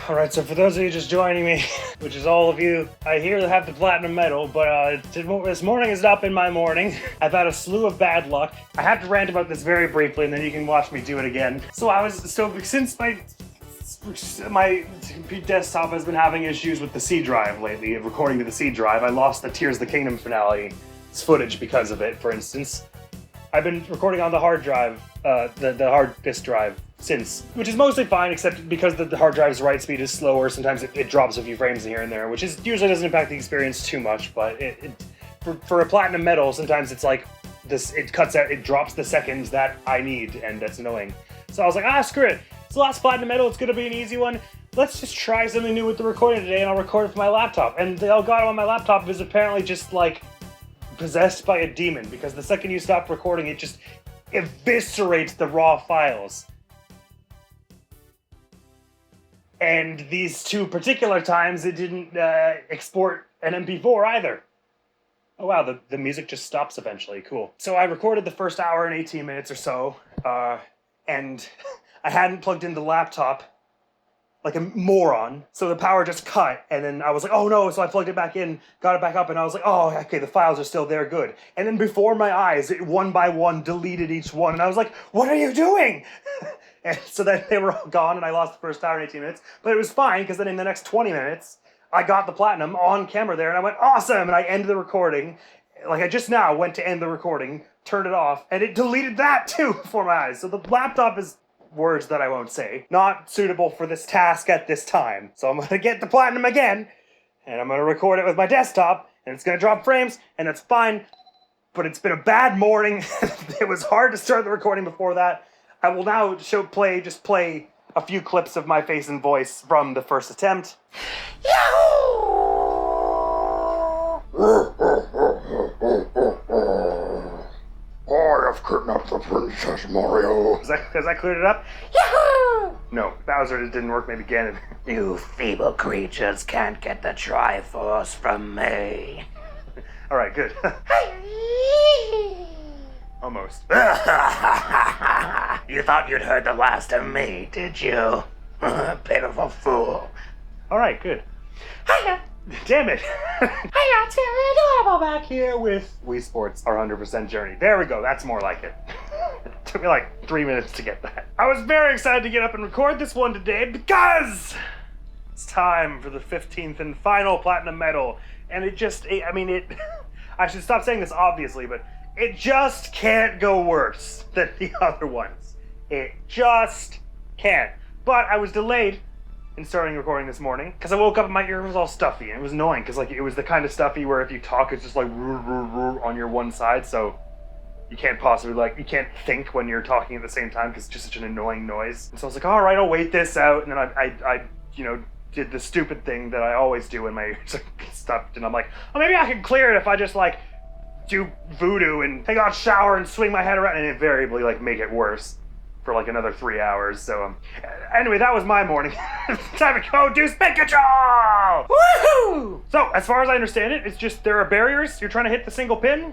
Alright, so for those of you just joining me, which is all of you, I here have the platinum medal, but this morning has not been my morning. I've had a slew of bad luck. I have to rant about this very briefly, and then you can watch me do it again. Since my desktop has been having issues with the C drive lately, recording to the C drive, I lost the Tears of the Kingdom finale footage because of it, for instance. I've been recording on the hard drive, the hard disk drive, since, which is mostly fine, except because the hard drive's write speed is slower, sometimes it drops a few frames here and there, which usually doesn't impact the experience too much, but for a platinum medal, sometimes it's like, it cuts out, it drops the seconds that I need, and that's annoying. So I was like, screw it, it's the last platinum medal, it's gonna be an easy one, let's just try something new with the recording today, and I'll record it from my laptop. And the Elgato on my laptop is apparently just, like, possessed by a demon, because the second you stop recording, it just eviscerates the raw files. And these two particular times, it didn't export an MP4 either. Oh wow, the music just stops eventually, cool. So I recorded the first hour and 18 minutes or so, and I hadn't plugged in the laptop like a moron, so the power just cut, and then I was like, oh no, so I plugged it back in, got it back up, and I was like, oh, okay, the files are still there, good. And then before my eyes, it one by one deleted each one, and I was like, what are you doing? And so then they were all gone, and I lost the first hour and 18 minutes, but it was fine, because then in the next 20 minutes, I got the platinum on camera there, and I went, awesome, and I ended the recording, like I just now went to end the recording, turned it off, and it deleted that too before my eyes. So the laptop is, words that I won't say, not suitable for this task at this time. So I'm gonna get the platinum again, and I'm gonna record it with my desktop, and it's gonna drop frames, and that's fine, but it's been a bad morning. It was hard to start the recording before that. I will now just play a few clips of my face and voice from the first attempt. I have kidnapped the Princess Mario. Has that cleared it up? Yahoo! No, Bowser, it didn't work. Maybe Ganon. You feeble creatures can't get the Triforce from me. Alright, good. Almost. You thought you'd heard the last of me, did you? Pitiful fool. Alright, good. Hiya! Damn it! Hiya, Terry Adorable back here with Wii Sports, our 100% journey. There we go, that's more like it. It took me like 3 minutes to get that. I was very excited to get up and record this one today because it's time for the 15th and final platinum medal. And I should stop saying this obviously, but it just can't go worse than the other ones. It just can't. But I was delayed in starting recording this morning because I woke up and my ear was all stuffy, and it was annoying because like it was the kind of stuffy where if you talk it's just like on your one side, so you can't possibly you can't think when you're talking at the same time because it's just such an annoying noise. And so I was like, all right, I'll wait this out, and then I did the stupid thing that I always do when my ears are stuffed, and I'm like, oh, maybe I can clear it if I just like do voodoo and take a shower and swing my head around, and invariably like make it worse for like another 3 hours. So anyway, that was my morning. Time to go do spin control! Woohoo! So as far as I understand it, it's just there are barriers. You're trying to hit the single pin.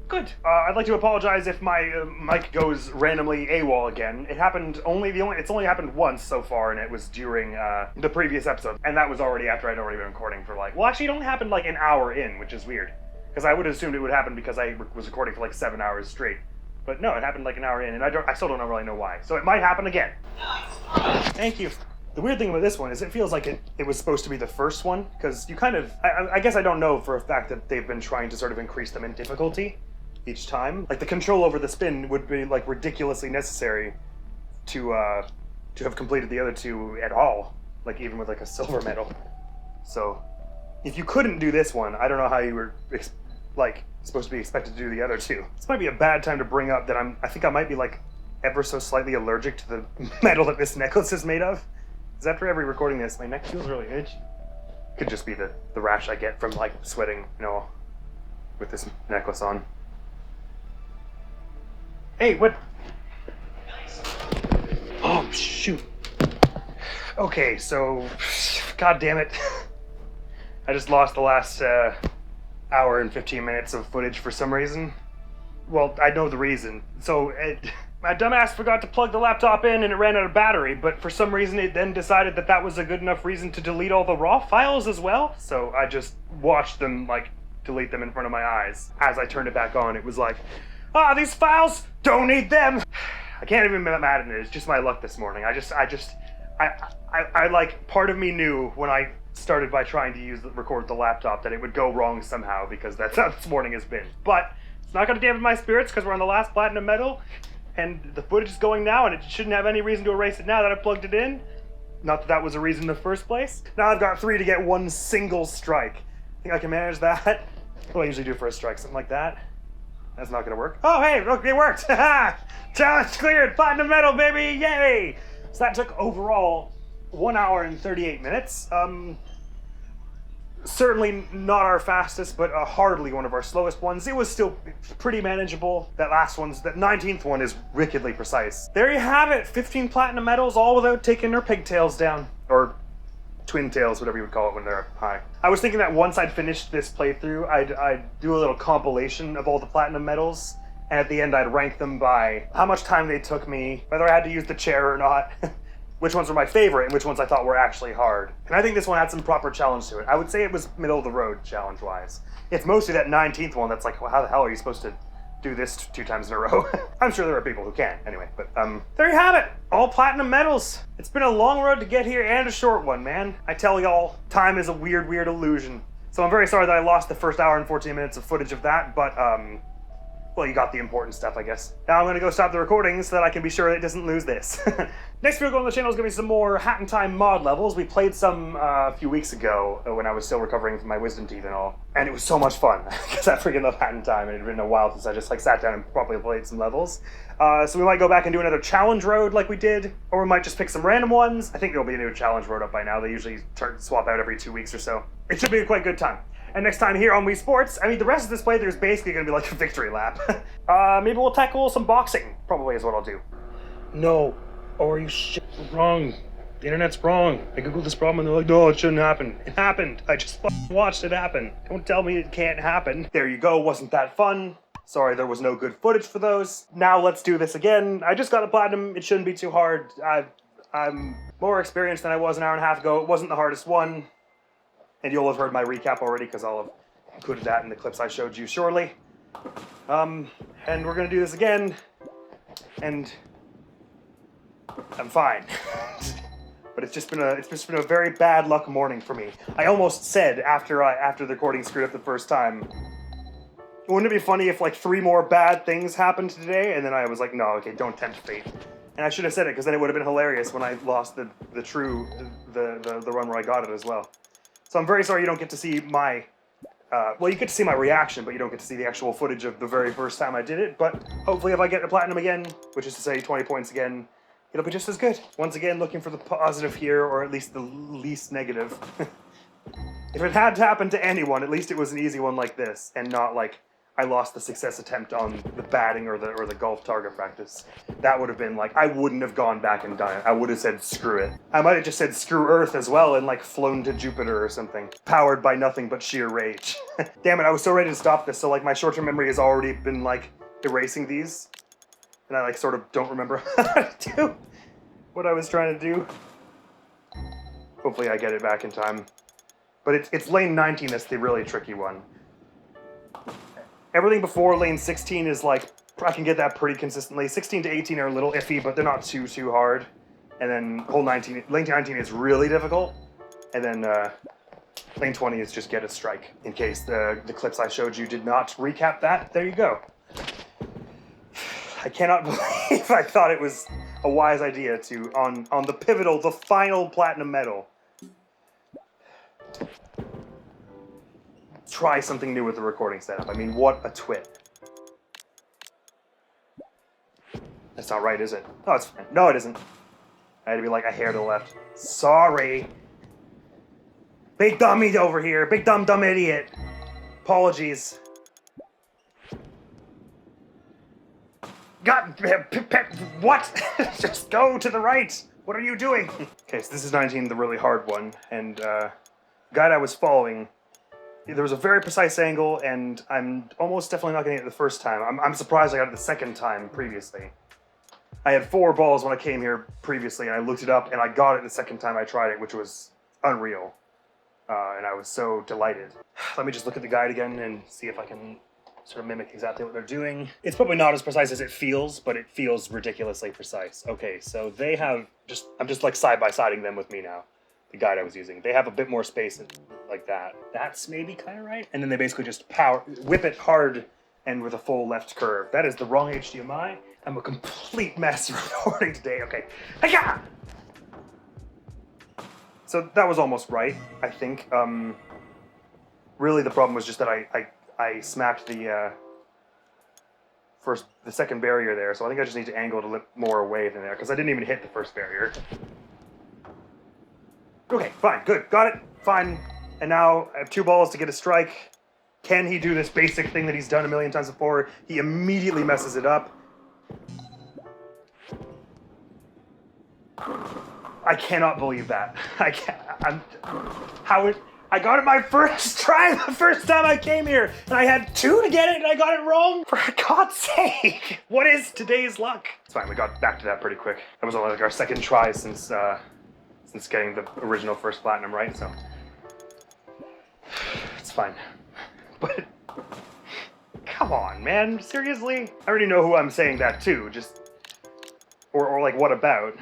Good. I'd like to apologize if my mic goes randomly AWOL again. It's only happened once so far, and it was during the previous episode, and that was already after I'd already been recording for actually it only happened like an hour in, which is weird because I would have assumed it would happen because I was recording for like 7 hours straight. But no, it happened like an hour in, and I still don't really know why. So it might happen again. Thank you. The weird thing about this one is it feels like it was supposed to be the first one, because you kind of, I guess I don't know for a fact that they've been trying to sort of increase them in difficulty each time. Like the control over the spin would be like ridiculously necessary to have completed the other two at all, like even with like a silver medal. So if you couldn't do this one, I don't know how you were supposed to be expected to do the other two. This might be a bad time to bring up that I think I might be like ever so slightly allergic to the metal that this necklace is made of. Because after every recording this, my neck feels really itchy. Could just be the rash I get from like sweating, with this necklace on. Hey, what? Oh, shoot. Okay, so, god damn it. I just lost the last hour and 15 minutes of footage for some reason. Well, I know the reason. So, My dumbass forgot to plug the laptop in and it ran out of battery, but for some reason it then decided that that was a good enough reason to delete all the raw files as well. So I just watched them, like, delete them in front of my eyes. As I turned it back on, it was like, these files, don't need them. I can't even be mad at it. It's just my luck this morning. I like, part of me knew when I started by trying to record the laptop that it would go wrong somehow, because that's how this morning has been. But it's not going to dampen my spirits because we're on the last platinum medal, and the footage is going now, and it shouldn't have any reason to erase it now that I plugged it in. Not that that was a reason in the first place. Now I've got 3 to get 1 single strike. Think I can manage that? What do I usually do for a strike? Something like that? That's not gonna work. Oh, hey, look, it worked! Challenge cleared! Platinum medal, baby! Yay! So that took overall 1 hour and 38 minutes. Certainly not our fastest, but hardly one of our slowest ones. It was still pretty manageable. That 19th one is wickedly precise. There you have it, 15 platinum medals, all without taking their pigtails down. Or twin tails, whatever you would call it when they're high. I was thinking that once I'd finished this playthrough, I'd do a little compilation of all the platinum medals, and at the end I'd rank them by how much time they took me, whether I had to use the chair or not, which ones were my favorite, and which ones I thought were actually hard. And I think this one had some proper challenge to it. I would say it was middle of the road challenge-wise. It's mostly that 19th one that's like, well, how the hell are you supposed to do this 2 times in a row? I'm sure there are people who can, anyway. But there you have it, all platinum medals. It's been a long road to get here and a short one, man. I tell y'all, time is a weird, weird illusion. So I'm very sorry that I lost the first hour and 14 minutes of footage of that, but well, you got the important stuff, I guess. Now I'm gonna go stop the recording so that I can be sure it doesn't lose this. Next video on the channel is gonna be some more Hat in Time mod levels. We played some a few weeks ago when I was still recovering from my wisdom teeth and all. And it was so much fun, because I freaking love Hat in Time, and it had been a while since I just like sat down and properly played some levels. So we might go back and do another challenge road like we did, or we might just pick some random ones. I think there'll be a new challenge road up by now. They usually swap out every 2 weeks or so. It should be a quite good time. And next time here on Wii Sports, I mean, the rest of this playthrough is basically going to be like a victory lap. Maybe we'll tackle some boxing, probably is what I'll do. No, or you wrong. The internet's wrong. I googled this problem and they're like, no, it shouldn't happen. It happened. I just watched it happen. Don't tell me it can't happen. There you go, wasn't that fun? Sorry, there was no good footage for those. Now let's do this again. I just got a platinum. It shouldn't be too hard. I'm more experienced than I was an hour and a half ago. It wasn't the hardest one. And you'll have heard my recap already because I'll have included that in the clips I showed you shortly. And we're gonna do this again, and I'm fine. But it's just been a very bad luck morning for me. I almost said after the recording screwed up the first time, wouldn't it be funny if like 3 more bad things happened today? And then I was like, no, okay, don't tempt fate. And I should have said it because then it would have been hilarious when I lost the run where I got it as well. So I'm very sorry you don't get to see my, well, you get to see my reaction, but you don't get to see the actual footage of the very first time I did it. But hopefully if I get a platinum again, which is to say 20 points again, it'll be just as good. Once again, looking for the positive here, or at least the least negative. If it had to happen to anyone, at least it was an easy one like this, and not like I lost the success attempt on the batting or the golf target practice. That would have been like, I wouldn't have gone back and done it. I would have said, screw it. I might have just said, screw Earth as well, and like flown to Jupiter or something. Powered by nothing but sheer rage. Damn it, I was so ready to stop this, so like my short-term memory has already been like erasing these. And I like sort of don't remember how to do what I was trying to do. Hopefully I get it back in time. But it's lane 19 that's the really tricky one. Everything before lane 16 is like, I can get that pretty consistently. 16 to 18 are a little iffy, but they're not too hard. And then lane 19 is really difficult. And then lane 20 is just get a strike. In case the clips I showed you did not recap that, there you go. I cannot believe I thought it was a wise idea to, on the final platinum medal, try something new with the recording setup. I mean, what a twit. That's not right, is it? Oh, it's fine. No, it isn't. I had to be like a hair to the left. Sorry. Big dummy over here. Big dumb idiot. Apologies. God, what? Just go to the right. What are you doing? Okay, so this is 19, the really hard one. And guide I was following, there was a very precise angle, and I'm almost definitely not getting it the first time. I'm surprised I got it the second time previously. I had 4 balls when I came here previously, and I looked it up, and I got it the second time I tried it, which was unreal. And I was so delighted. Let me just look at the guide again and see if I can sort of mimic exactly what they're doing. It's probably not as precise as it feels, but it feels ridiculously precise. Okay, so they have I'm just like side-by-siding them with me now. The guide I was using. They have a bit more space like that. That's maybe kind of right. And then they basically just whip it hard and with a full left curve. That is the wrong HDMI. I'm a complete mess recording today. Okay. Hi-ya! So that was almost right, I think. Really the problem was just that I smacked the second barrier there, so I think I just need to angle it a little more away than there, because I didn't even hit the first barrier. Okay, fine, good, got it, fine. And now I have 2 balls to get a strike. Can he do this basic thing that he's done a million times before? He immediately messes it up. I cannot believe that. I got it my first try the first time I came here, and I had 2 to get it, and I got it wrong? For God's sake! What is today's luck? It's fine, we got back to that pretty quick. That was only like our second try since getting the original first platinum right, so it's fine. But come on, man, seriously? I already know who I'm saying that to, just or like what about?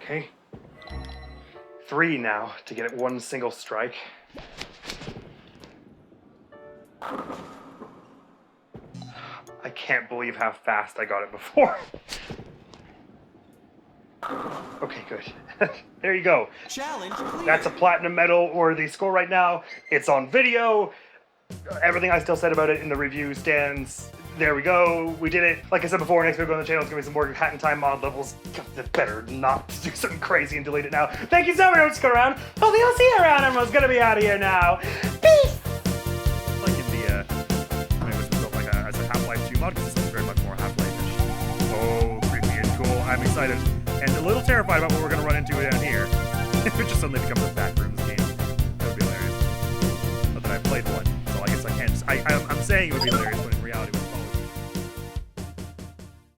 Okay. 3 now to get it 1 single strike. I can't believe how fast I got it before. Okay, good. There you go. Challenge clear. That's a platinum medal worthy score right now. It's on video. Everything I still said about it in the review stands. There we go. We did it. Like I said before, next video on the channel is going to be some more Hat in Time mod levels. Better not do something crazy and delete it now. Thank you so much for sticking around. Hopefully I'll see you around. Everyone's going to be out of here now. Peace! Like in the, I mean, this was built like as a Half-Life 2 mod, because this is very much more Half-Life-ish. Oh, creepy and cool. I'm excited. And a little terrified about what we're going to run into down here. If it just suddenly becomes a backrooms game. That would be hilarious. Not that I've played one, so I guess I can't. I'm saying it would be hilarious, but